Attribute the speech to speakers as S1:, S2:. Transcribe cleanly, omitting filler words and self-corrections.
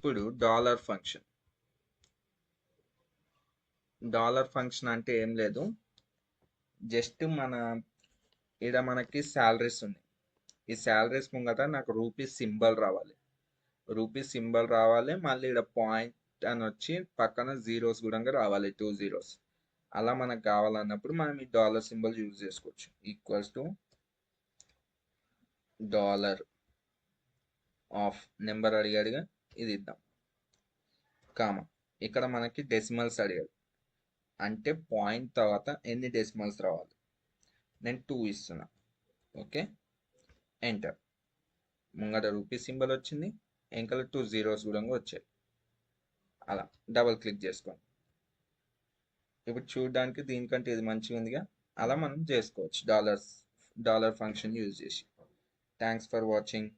S1: ఇప్పుడు dollar function అంటే ఏం లేదు, జస్ట్ ఇక్కడ మనకి శాలరీస్ ఉన్నాయి. ఈ శాలరీస్ ముంగట నాకు రూపీస్ సింబల్ రావాలి, మళ్ళీ ఇక్కడ పాయింట్ అని వచ్చి పక్కన జీరోస్ కూడా రావాలి, 2 zeros. అలా మనకు కావాలన్నప్పుడు మనం ఈ డాలర్ సింబల్ యూజ్ చేసుకోవచ్చు. Equals to dollar of number అడిగాడుగా, ఇది ఇద్దాం, కామా. ఇక్కడ మనకి డెసిమల్స్ అడిగాడు, అంటే పాయింట్ తర్వాత ఎన్ని డెసిమల్స్ రావాలి. నేను 2 ఇస్తున్నా. Okay, enter. ముంగట రూపీస్ సింబల్ వచ్చింది, వెనకాల 2 zeros కూడా వచ్చాయి. అలా డబుల్ క్లిక్ చేసుకోండి. ఇప్పుడు చూడడానికి దీనికంటే ఇది మంచిగా ఉందిగా, అలా మనం చేసుకోవచ్చు డాలర్ ఫంక్షన్ యూజ్ చేసి. Thanks for watching.